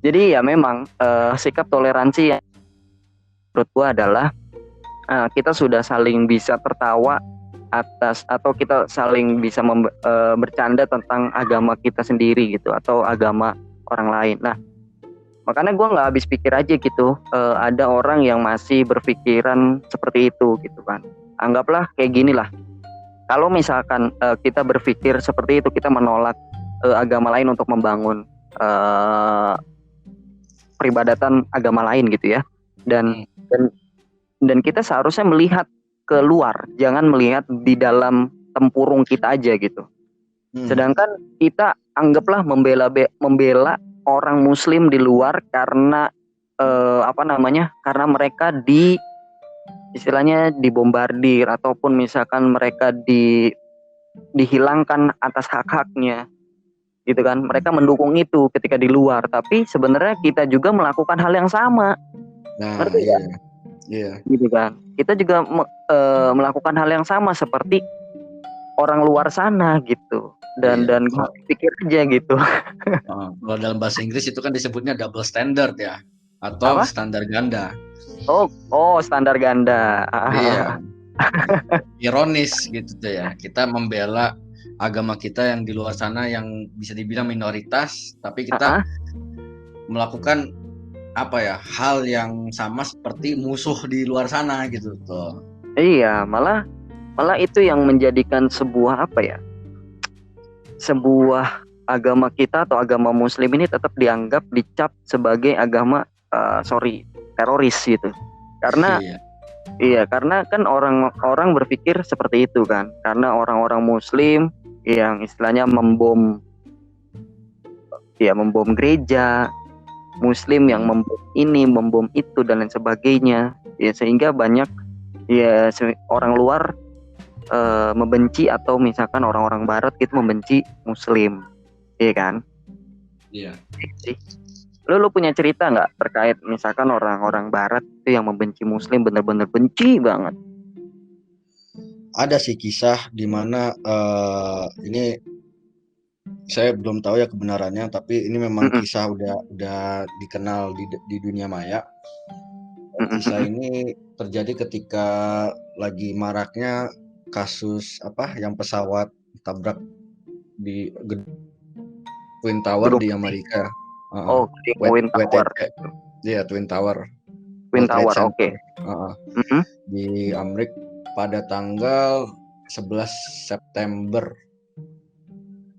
Jadi ya memang sikap toleransi yang menurut gua adalah kita sudah saling bisa tertawa atas, atau kita saling bisa bercanda tentang agama kita sendiri gitu, atau agama orang lain. Nah, makanya gue nggak habis pikir aja gitu, ada orang yang masih berpikiran seperti itu gitu kan. Anggaplah kayak gini lah, kalau misalkan kita berpikir seperti itu, kita menolak agama lain untuk membangun uh, peribadatan agama lain gitu ya, dan Hmm. dan dan kita seharusnya melihat keluar, jangan melihat di dalam tempurung kita aja gitu. Hmm. Sedangkan kita anggaplah membela orang muslim di luar karena karena mereka istilahnya dibombardir, ataupun misalkan mereka dihilangkan atas hak-haknya gitu kan. Mereka mendukung itu ketika di luar, tapi sebenarnya kita juga melakukan hal yang sama. Nah, Ngerti iya, gak? iya, Gitu kan. Kita juga melakukan hal yang sama seperti orang luar sana gitu. Dan iya. dan gue pikir aja gitu. Kalau dalam bahasa Inggris itu kan disebutnya double standard ya, atau Apa? standar ganda. Oh, standar ganda. Iya, gitu. Ironis gitu tuh ya. Kita membela agama kita yang di luar sana yang bisa dibilang minoritas, tapi kita melakukan apa ya, hal yang sama seperti musuh di luar sana gitu tuh. Iya, malah itu yang menjadikan sebuah apa ya? Sebuah agama kita atau agama muslim ini tetap dicap sebagai agama teroris gitu. Karena Iya. iya, karena kan orang-orang berpikir seperti itu kan. Karena orang-orang muslim yang istilahnya membom gereja, muslim yang membom ini, membom itu dan lain sebagainya. Ya, sehingga banyak orang luar membenci, atau misalkan orang-orang barat gitu membenci muslim, iya kan? Iya. Lu punya cerita nggak terkait misalkan orang-orang barat itu yang membenci muslim, bener-bener benci banget? Ada sih kisah di mana ini saya belum tahu ya kebenarannya, tapi ini memang kisah udah dikenal di dunia maya. Kisah ini terjadi ketika lagi maraknya kasus apa yang pesawat tabrak di Twin Tower di Amerika. Oh, di Twin Tower. WTC. Iya, Twin Tower. Twin World Trade Tower, oke. Center. Di Amerika pada tanggal 11 September.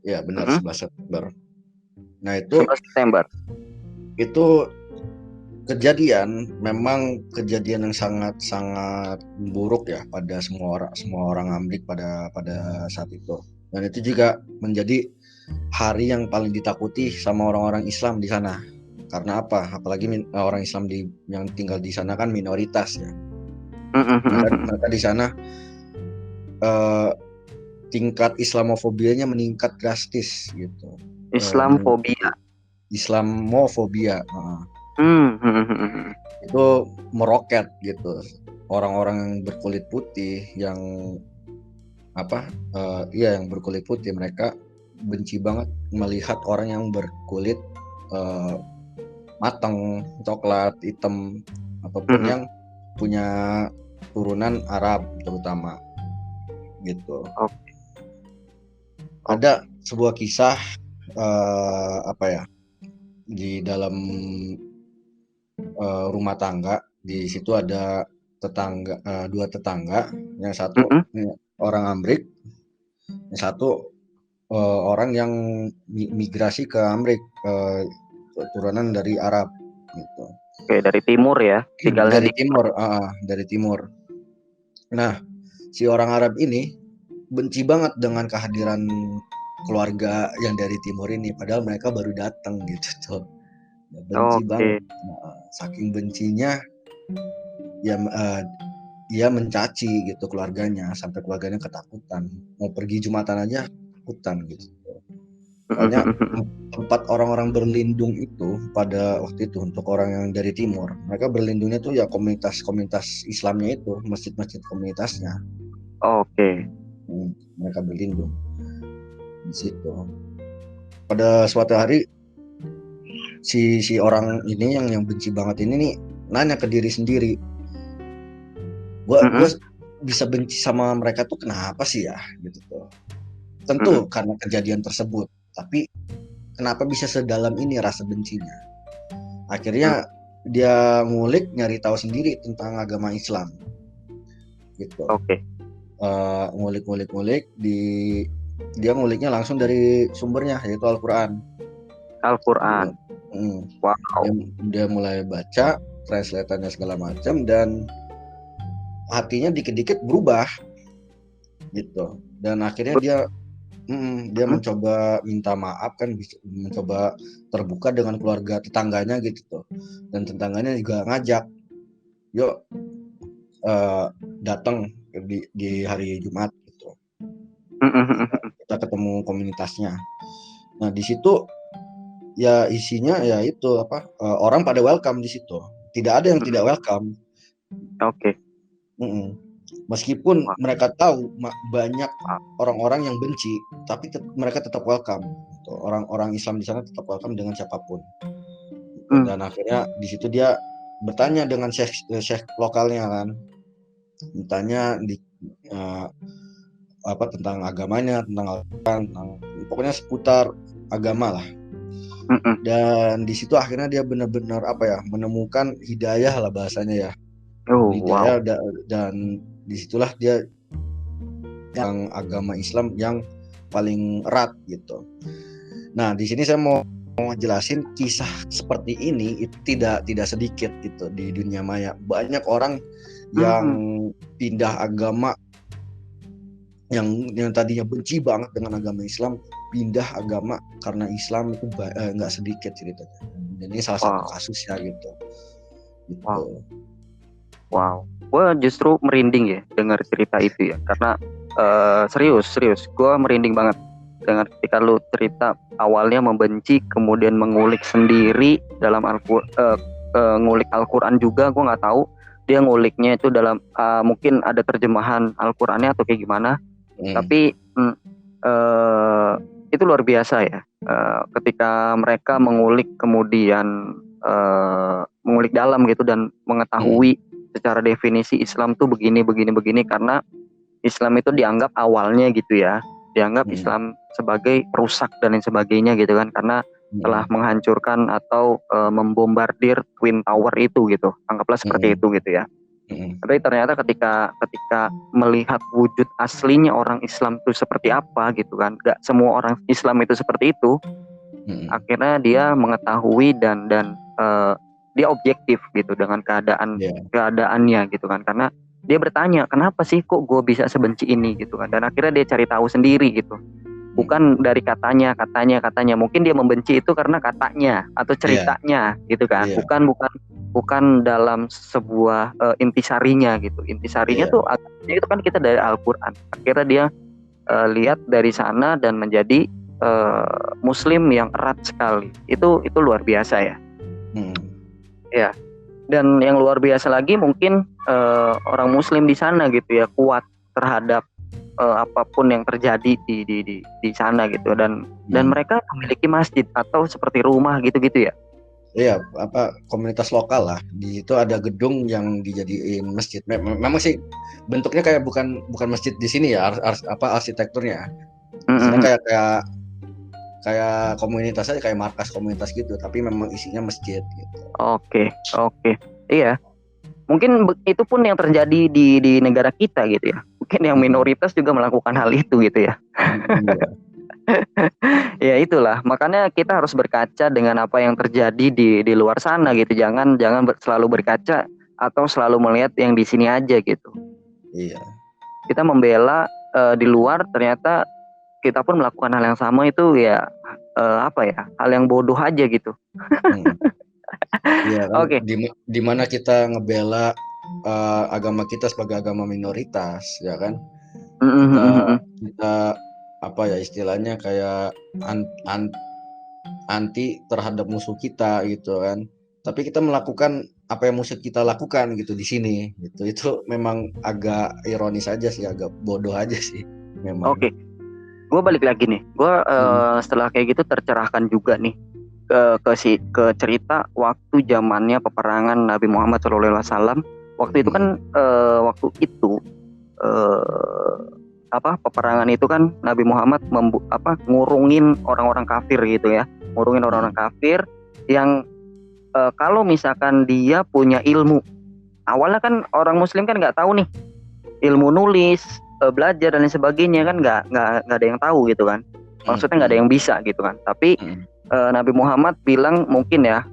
Ya, benar 11 September. Nah, 11 September. Itu kejadian, memang kejadian yang sangat buruk ya pada semua orang Amerika pada saat itu. Dan itu juga menjadi hari yang paling ditakuti sama orang-orang Islam di sana. Karena apa? Apalagi orang Islam yang tinggal di sana kan minoritas ya. Mereka di sana tingkat Islamofobianya meningkat drastis gitu. Islamofobia. Islamofobia. Itu meroket gitu. Orang-orang yang berkulit putih yang yang berkulit putih, mereka benci banget melihat orang yang berkulit matang, coklat, hitam, ataupun yang punya turunan Arab terutama gitu. Ada sebuah kisah di dalam rumah tangga. Di situ ada dua tetangga, yang satu orang Amrik, yang satu orang yang migrasi ke Amrik, turunan dari Arab gitu. Oke, dari timur ya, tinggalnya dari timur. Nah, si orang Arab ini benci banget dengan kehadiran keluarga yang dari timur ini, padahal mereka baru datang gitu tuh. Benci banget. Saking bencinya ya dia mencaci gitu keluarganya, sampai keluarganya ketakutan, mau pergi Jumatan aja ketakutan gitu. Soalnya tempat orang-orang berlindung itu pada waktu itu untuk orang yang dari timur, mereka berlindungnya tuh ya komunitas Islamnya itu, masjid-masjid komunitasnya. Mereka berlindung di situ. Pada suatu hari si orang ini yang benci banget ini nih nanya ke diri sendiri, gua bisa benci sama mereka tuh kenapa sih ya gitu tuh. Tentu karena kejadian tersebut, tapi kenapa bisa sedalam ini rasa bencinya? Akhirnya dia ngulik, nyari tahu sendiri tentang agama Islam gitu. Ngulik dia nguliknya langsung dari sumbernya, yaitu Al-Quran. Wow. Dia mulai baca translatannya segala macam, dan hatinya dikit-dikit berubah gitu. Dan akhirnya dia mencoba minta maaf kan, mencoba terbuka dengan keluarga tetangganya gitu tuh. Dan tetangganya juga ngajak, yuk datang di hari Jumat gitu. Kita ketemu komunitasnya. Nah di situ ya isinya ya itu orang pada welcome di situ. Tidak ada yang tidak welcome. Meskipun mereka tahu banyak orang-orang yang benci, tapi mereka tetap welcome. Orang-orang Islam di sana tetap welcome dengan siapapun. Dan akhirnya di situ dia bertanya dengan syekh lokalnya kan, bertanya tentang agamanya, tentang pokoknya seputar agama lah. Dan di situ akhirnya dia benar-benar menemukan hidayah lah bahasanya ya. Hidayah. Dan disitulah dia yang agama Islam yang paling erat gitu. Nah di sini saya mau jelasin kisah seperti ini itu tidak sedikit gitu di dunia maya. Banyak orang yang pindah agama, yang tadinya benci banget dengan agama Islam, pindah agama karena Islam itu nggak sedikit ceritanya. Dan ini salah satu kasusnya gitu. Wow, gue justru merinding ya dengar cerita itu ya, karena serius, gue merinding banget dengar ketika lu cerita awalnya membenci, kemudian mengulik sendiri dalam ngulik Al-Quran juga. Gue nggak tahu dia nguliknya itu dalam mungkin ada terjemahan Al-Qurannya atau kayak gimana. Tapi itu luar biasa ya, ketika mereka mengulik kemudian mengulik dalam gitu dan mengetahui secara definisi Islam tuh begini, karena Islam itu dianggap awalnya gitu ya, dianggap Islam sebagai perusak dan lain sebagainya gitu kan, karena telah menghancurkan atau membombardir Twin Tower itu gitu, anggaplah seperti itu gitu ya. Tapi ternyata ketika melihat wujud aslinya orang Islam itu seperti apa gitu kan, gak semua orang Islam itu seperti itu. Akhirnya dia mengetahui dan dia objektif gitu dengan keadaannya gitu kan, karena dia bertanya kenapa sih kok gue bisa sebenci ini gitu kan, dan akhirnya dia cari tahu sendiri gitu, bukan dari katanya. Mungkin dia membenci itu karena katanya atau ceritanya gitu kan, bukan dalam sebuah intisarinya gitu. Intisarinya tuh itu kan kita dari Al-Quran. Akhirnya dia lihat dari sana dan menjadi Muslim yang erat sekali. Itu luar biasa ya. Ya. Dan yang luar biasa lagi mungkin orang Muslim di sana gitu ya, kuat terhadap apapun yang terjadi di sana gitu, dan mereka memiliki masjid atau seperti rumah gitu ya. Iya, komunitas lokal lah. Di situ ada gedung yang dijadiin masjid. Memang sih bentuknya kayak bukan masjid di sini ya, arsitekturnya. Misalnya kayak komunitas aja, kayak markas komunitas gitu, tapi memang isinya masjid gitu. Oke. Iya. Mungkin itu pun yang terjadi di negara kita gitu ya. Mungkin yang minoritas juga melakukan hal itu gitu ya. Ya itulah, makanya kita harus berkaca dengan apa yang terjadi di luar sana gitu. Jangan selalu berkaca atau selalu melihat yang di sini aja gitu. Iya. Kita membela di luar, ternyata kita pun melakukan hal yang sama itu ya, hal yang bodoh aja gitu. Iya kan. Di mana kita ngebela agama kita sebagai agama minoritas ya kan. Kita istilahnya kayak anti terhadap musuh kita gitu kan, tapi kita melakukan apa yang musuh kita lakukan gitu di sini gitu. Itu memang agak ironis aja sih, agak bodoh aja sih memang. Gue balik lagi nih, gue setelah kayak gitu tercerahkan juga nih. ke cerita waktu zamannya peperangan Nabi Muhammad SAW. Waktu itu kan peperangan itu kan Nabi Muhammad ngurungin orang-orang kafir gitu ya, ngurungin orang-orang kafir yang kalau misalkan dia punya ilmu, awalnya kan orang Muslim kan nggak tahu nih ilmu nulis, belajar dan lain sebagainya kan nggak ada yang tahu gitu kan, maksudnya nggak ada yang bisa gitu kan. Tapi Nabi Muhammad bilang mungkin ya,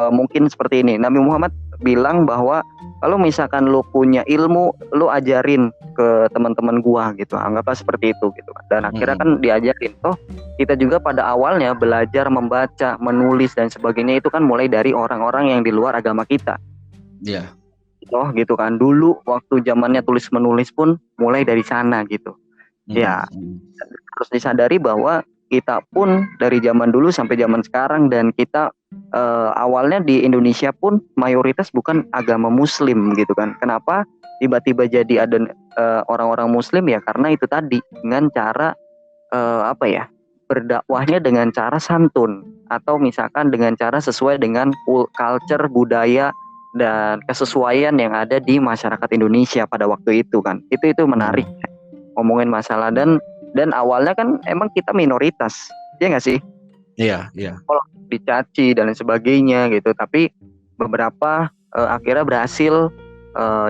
mungkin seperti ini. Nabi Muhammad bilang bahwa kalau misalkan lu punya ilmu, lu ajarin ke teman-teman gua gitu, anggaplah seperti itu gitu kan. Dan akhirnya kan diajarin. Toh kita juga pada awalnya belajar membaca, menulis dan sebagainya itu kan mulai dari orang-orang yang di luar agama kita. Iya. Toh gitu kan. Dulu waktu zamannya tulis menulis pun mulai dari sana gitu. Ya, harus disadari bahwa kita pun dari zaman dulu sampai zaman sekarang, dan kita awalnya di Indonesia pun mayoritas bukan agama Muslim gitu kan. Kenapa tiba-tiba jadi ada orang-orang Muslim? Ya karena itu tadi, dengan cara berdakwahnya dengan cara santun, atau misalkan dengan cara sesuai dengan culture, budaya dan kesesuaian yang ada di masyarakat Indonesia pada waktu itu kan. Itu menarik ngomongin masalah, dan awalnya kan emang kita minoritas, ya nggak sih? Iya. Kalau dicaci dan lain sebagainya gitu, tapi beberapa akhirnya berhasil,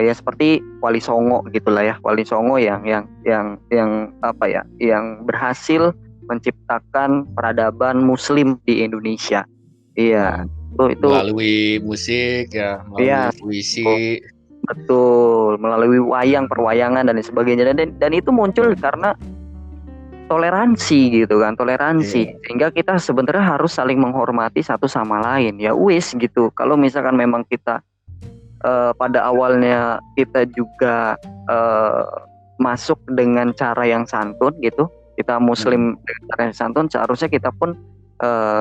ya seperti Wali Songo gitulah ya, Wali Songo yang berhasil menciptakan peradaban Muslim di Indonesia. Iya, itu melalui musik ya, melalui puisi. Betul, melalui wayang, perwayangan dan lain sebagainya, dan itu muncul karena toleransi gitu kan, sehingga kita sebenarnya harus saling menghormati satu sama lain. Ya wis gitu. Kalau misalkan memang kita pada awalnya kita juga masuk dengan cara yang santun gitu, kita Muslim dengan cara yang santun, seharusnya kita pun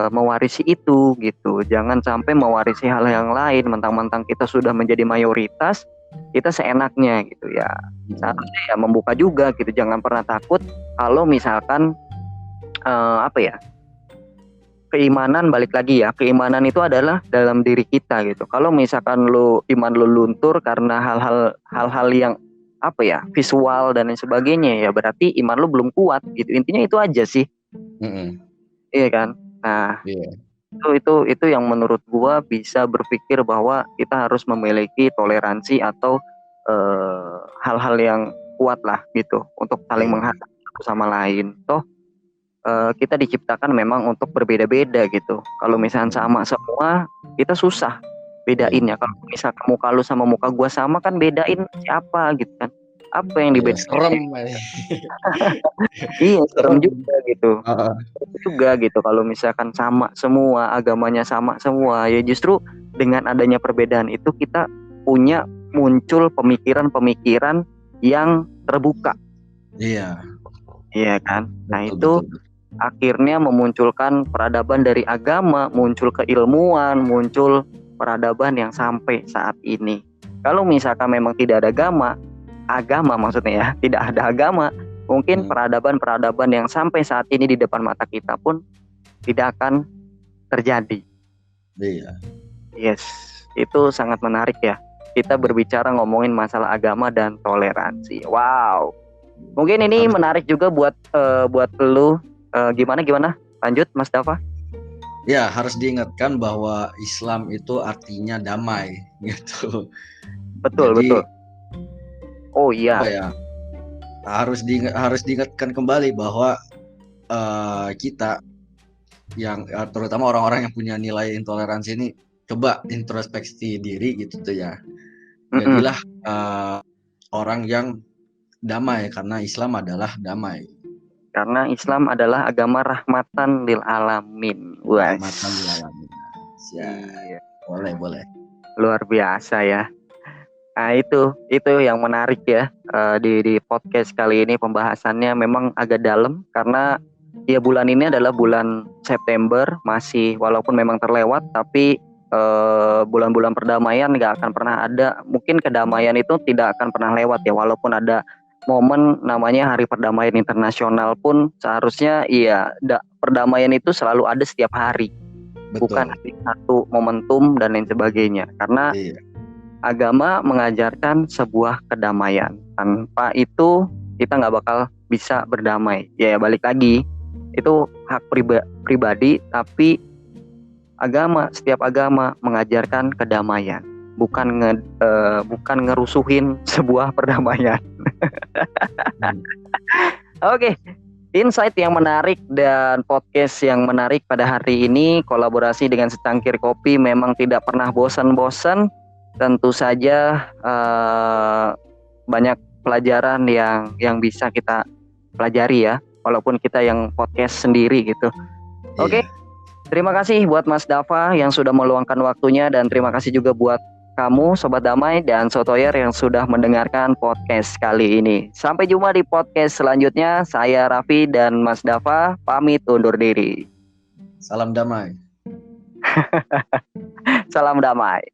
mewarisi itu gitu. Jangan sampai mewarisi hal yang lain, mentang-mentang kita sudah menjadi mayoritas, kita seenaknya gitu ya. Seharusnya ya membuka juga gitu, jangan pernah takut kalau misalkan keimanan, balik lagi ya, keimanan itu adalah dalam diri kita gitu. Kalau misalkan iman lu luntur karena hal-hal yang visual dan lain sebagainya, ya berarti iman lu belum kuat gitu. Intinya itu aja sih. Iya kan? Nah, itu yang menurut gua bisa berpikir bahwa kita harus memiliki toleransi atau hal-hal yang kuat lah gitu untuk saling menghargai satu sama lain. Toh kita diciptakan memang untuk berbeda-beda gitu. Kalau misalnya sama semua, kita susah bedainnya. Kalau misalkan muka lu sama muka gua sama, kan bedain siapa gitu kan? Apa yang dibedain? Serem. Iya, serem juga gitu. Juga gitu kalau misalkan sama semua, agamanya sama semua, ya justru dengan adanya perbedaan itu kita muncul pemikiran-pemikiran yang terbuka. Iya kan? Nah, betul. Akhirnya memunculkan peradaban dari agama, muncul keilmuan, muncul peradaban yang sampai saat ini. Kalau misalkan memang tidak ada agama maksudnya ya, tidak ada agama, mungkin peradaban-peradaban yang sampai saat ini di depan mata kita pun tidak akan terjadi. Iya. Yes, itu sangat menarik ya. Kita berbicara ngomongin masalah agama dan toleransi. Wow. Mungkin ini menarik juga buat lu. Gimana? Lanjut, Mas Dava. Ya, harus diingatkan bahwa Islam itu artinya damai, gitu. Betul. Oh iya. Harus diingatkan kembali bahwa kita yang terutama orang-orang yang punya nilai intoleransi ini coba introspeksi diri gitu tuh ya. Jadilah orang yang damai, karena Islam adalah damai. Karena Islam adalah agama rahmatan lil alamin. Rahmatan lil alamin. Iya. Boleh. Luar biasa ya. Nah, itu yang menarik ya, di podcast kali ini. Pembahasannya memang agak dalam karena ya bulan ini adalah bulan September, masih walaupun memang terlewat, tapi bulan-bulan perdamaian nggak akan pernah ada. Mungkin kedamaian itu tidak akan pernah lewat ya, walaupun ada momen namanya Hari Perdamaian Internasional pun seharusnya perdamaian itu selalu ada setiap hari bukan betul. satu momentum dan lain sebagainya. Karena Iya, agama mengajarkan sebuah kedamaian. Tanpa itu kita nggak bakal bisa berdamai. Ya balik lagi, itu hak pribadi, tapi setiap agama mengajarkan kedamaian, bukan ngerusuhin sebuah perdamaian. hmm, Oke, insight yang menarik dan podcast yang menarik pada hari ini, kolaborasi dengan secangkir kopi memang tidak pernah bosan-bosan. Tentu saja banyak pelajaran yang bisa kita pelajari ya, walaupun kita yang podcast sendiri gitu. Oke, iya. terima kasih buat Mas Dava yang sudah meluangkan waktunya, dan terima kasih juga buat kamu Sobat Damai dan Sotoyer yang sudah mendengarkan podcast kali ini. Sampai jumpa di podcast selanjutnya. Saya Raffi dan Mas Dava pamit undur diri. Salam damai. Salam damai.